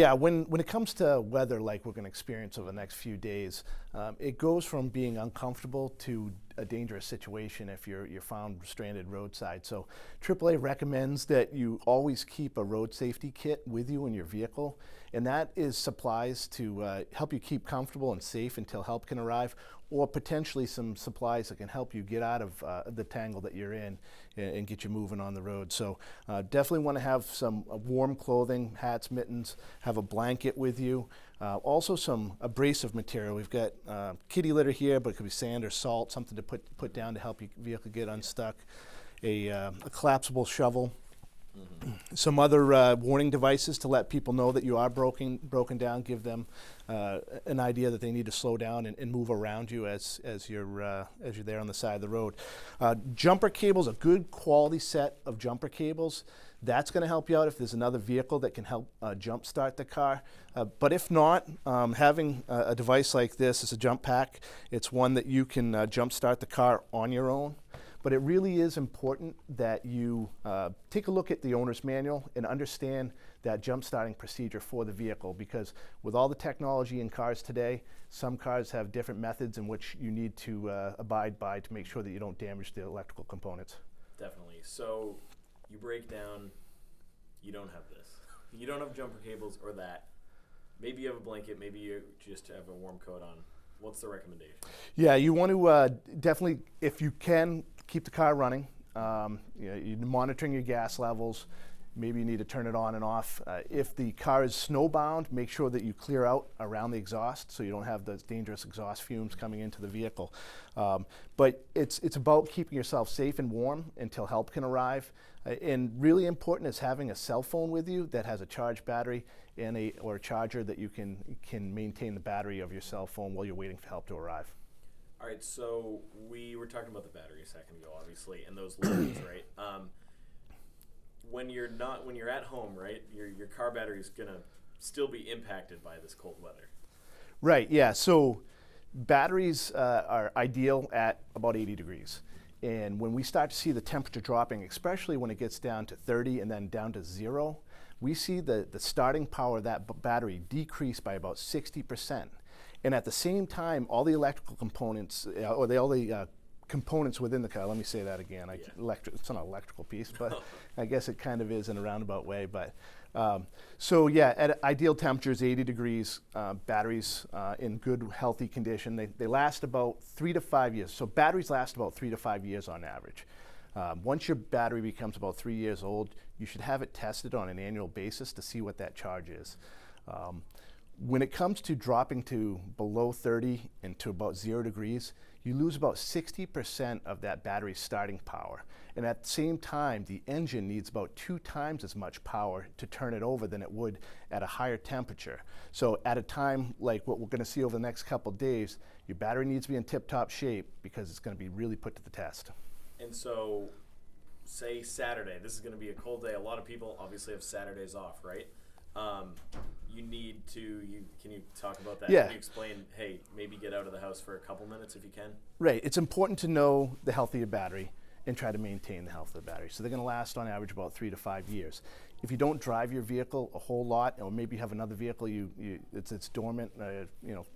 Yeah, when it comes to weather like we're going to experience over the next few days, it goes from being uncomfortable to a dangerous situation if you're found stranded roadside. So AAA recommends that you always keep a road safety kit with you in your vehicle, and that is supplies to help you keep comfortable and safe until help can arrive, or potentially some supplies that can help you get out of the tangle that you're in and get you moving on the road. So definitely want to have some warm clothing, hats, mittens, have a blanket with you. Also some abrasive material. We've got kitty litter here, but it could be sand or salt, something to put down to help your vehicle get unstuck. A collapsible shovel. Some other warning devices to let people know that you are broken down, give them an idea that they need to slow down and move around you as you're there on the side of the road. Jumper cables, a good quality set of jumper cables. That's going to help you out if there's another vehicle that can help jump start the car. But if not, having a device like this is a jump pack. It's one that you can jump start the car on your own. But it really is important that you take a look at the owner's manual and understand that jump starting procedure for the vehicle, because with all the technology in cars today, some cars have different methods in which you need to abide by to make sure that you don't damage the electrical components. Definitely. So you break down, you don't have this. You don't have jumper cables or that. Maybe you have a blanket, maybe you just have a warm coat on. What's the recommendation? Yeah, you want to definitely, if you can, keep the car running. You're monitoring your gas levels. Maybe you need to turn it on and off. If the car is snowbound, make sure that you clear out around the exhaust so you don't have those dangerous exhaust fumes coming into the vehicle. But it's about keeping yourself safe and warm until help can arrive. And really important is having a cell phone with you that has a charged battery and or a charger that you can maintain the battery of your cell phone while you're waiting for help to arrive. All right, so we were talking about the battery a second ago, obviously, and those loads, right? When you're at home, right, your car battery is gonna still be impacted by this cold weather. Right. Yeah. So batteries are ideal at about 80 degrees. And when we start to see the temperature dropping, especially when it gets down to 30 and then down to 0, we see the starting power of that battery decrease by about 60%. And at the same time, all the electrical components, components within the car, let me say that again, it's not an electrical piece, but I guess it kind of is in a roundabout way. But so yeah, at ideal temperatures, 80 degrees, batteries in good, healthy condition, they last about 3 to 5 years. So batteries last about 3 to 5 years on average. Once your battery becomes about 3 years old, you should have it tested on an annual basis to see what that charge is. When it comes to dropping to below 30 and to about 0 degrees, you lose about 60% of that battery's starting power. And at the same time, the engine needs about 2 times as much power to turn it over than it would at a higher temperature. So at a time like what we're going to see over the next couple days, your battery needs to be in tip-top shape because it's going to be really put to the test. And so, say Saturday, this is going to be a cold day. A lot of people obviously have Saturdays off, right? Can you talk about that? Yeah. Can you explain, hey, maybe get out of the house for a couple minutes if you can? Right. It's important to know the health of your battery and try to maintain the health of the battery. So they're going to last on average about 3 to 5 years. If you don't drive your vehicle a whole lot, or maybe you have another vehicle it's dormant,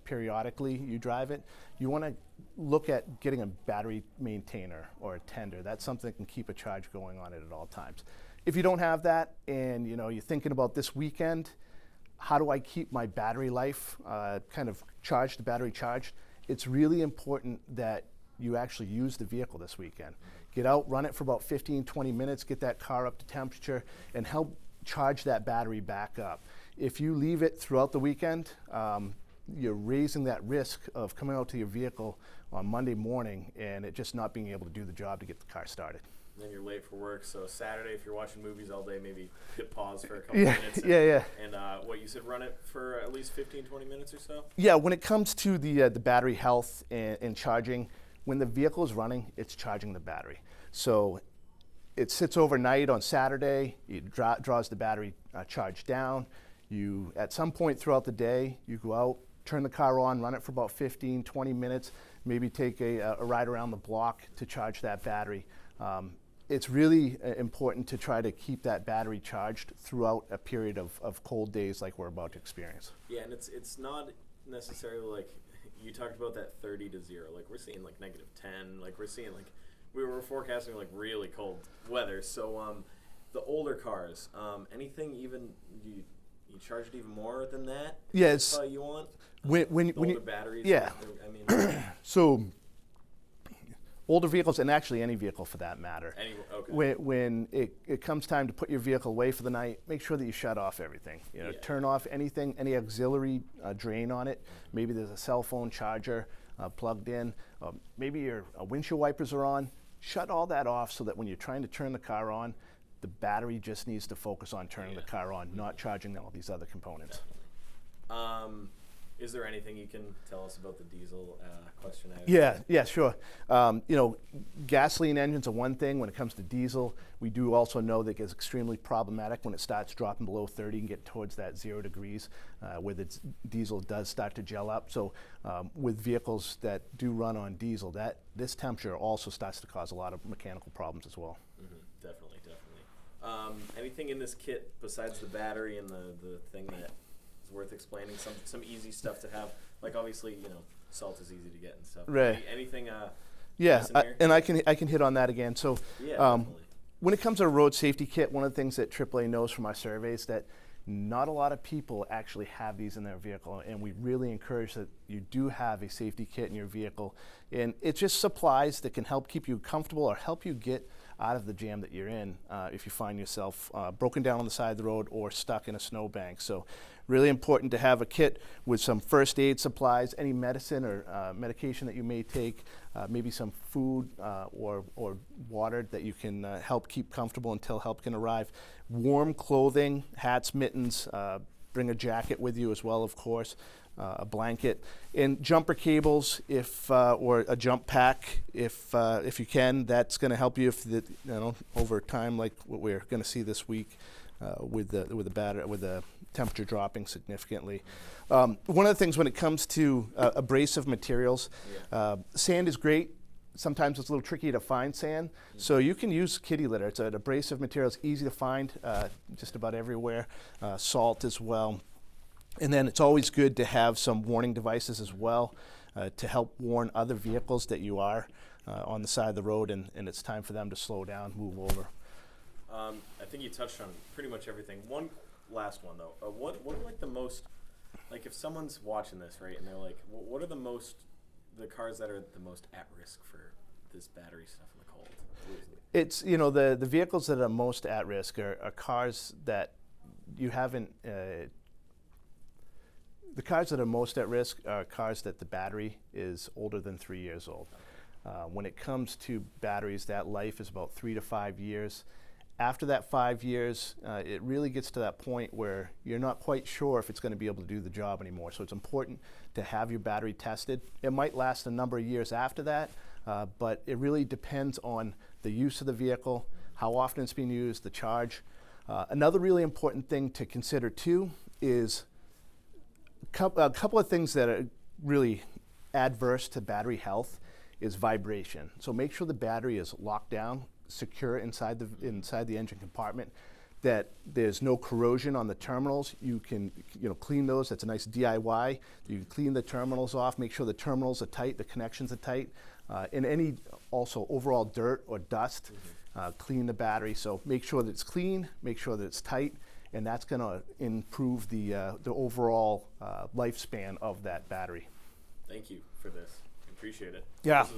periodically you drive it, you want to look at getting a battery maintainer or a tender. That's something that can keep a charge going on it at all times. If you don't have that and you're thinking about this weekend, how do I keep my battery life the battery charged? It's really important that you actually use the vehicle this weekend. Get out, run it for about 15, 20 minutes, get that car up to temperature, and help charge that battery back up. If you leave it throughout the weekend, you're raising that risk of coming out to your vehicle on Monday morning and it just not being able to do the job to get the car started. Then you're late for work, so Saturday, if you're watching movies all day, maybe hit pause for a couple minutes. And what you said, run it for at least 15, 20 minutes or so? Yeah, when it comes to the battery health and charging, when the vehicle is running, it's charging the battery. So it sits overnight on Saturday, it draws the battery charge down. You, at some point throughout the day, you go out, turn the car on, run it for about 15, 20 minutes, maybe take a ride around the block to charge that battery. it's really important to try to keep that battery charged throughout a period of cold days like we're about to experience. Yeah, and it's not necessarily like you talked about that 30 to 0. Like we're seeing like -10. Like we're seeing like we were forecasting like really cold weather. So the older cars, anything even you charge it even more than that? Yes. You want When the older you, batteries? yeah. I mean, So older vehicles, and actually any vehicle for that matter, okay. when it comes time to put your vehicle away for the night, make sure that you shut off everything. Yeah. Turn off anything, any auxiliary drain on it. Maybe there's a cell phone charger plugged in. Maybe your windshield wipers are on. Shut all that off so that when you're trying to turn the car on, the battery just needs to focus on turning the car on, not charging all these other components. Is there anything you can tell us about the diesel question? Yeah, sure. Gasoline engines are one thing. When it comes to diesel, we do also know that it gets extremely problematic when it starts dropping below 30 and get towards that 0 degrees, where the diesel does start to gel up. So with vehicles that do run on diesel, this temperature also starts to cause a lot of mechanical problems as well. Mm-hmm. Definitely. Anything in this kit besides the battery and the thing that is worth explaining? Some easy stuff to have, like obviously salt is easy to get and stuff. Right. Anything? Yeah, and I can hit on that again. So definitely. when it comes to a road safety kit, one of the things that AAA knows from our surveys that not a lot of people actually have these in their vehicle, and we really encourage that you do have a safety kit in your vehicle. And it's just supplies that can help keep you comfortable or help you get out of the jam that you're in if you find yourself broken down on the side of the road or stuck in a snowbank. So really important to have a kit with some first aid supplies, any medicine or medication that you may take, maybe some food or water that you can help keep comfortable until help can arrive. Warm clothing, hats, mittens, bring a jacket with you as well, of course. A blanket and jumper cables, or a jump pack, if you can. That's going to help you over time, like what we're going to see this week with the temperature dropping significantly. One of the things when it comes to abrasive materials, sand is great. Sometimes it's a little tricky to find sand, so you can use kitty litter. It's an abrasive material. It's easy to find just about everywhere. Salt as well. And then it's always good to have some warning devices as well to help warn other vehicles that you are on the side of the road and it's time for them to slow down, move over. I think you touched on pretty much everything. One last one though. What are like the most, like if someone's watching this, right, and they're like, what are the cars that are the most at risk for this battery stuff in the cold? It's, the vehicles that are most at risk are cars that you haven't, the cars that are most at risk are cars that the battery is older than 3 years old. When it comes to batteries, that life is about 3 to 5 years. After that 5 years, it really gets to that point where you're not quite sure if it's going to be able to do the job anymore. So it's important to have your battery tested. It might last a number of years after that, but it really depends on the use of the vehicle, how often it's being used, the charge. Another really important thing to consider too is a couple of things that are really adverse to battery health is vibration. So make sure the battery is locked down, secure inside the engine compartment, that there's no corrosion on the terminals. You can clean those. That's a nice DIY. You can clean the terminals off, make sure the terminals are tight, the connections are tight, and any also overall dirt or dust, clean the battery. So make sure that it's clean, make sure that it's tight, and that's going to improve the overall lifespan of that battery. Thank you for this. Appreciate it. Yeah.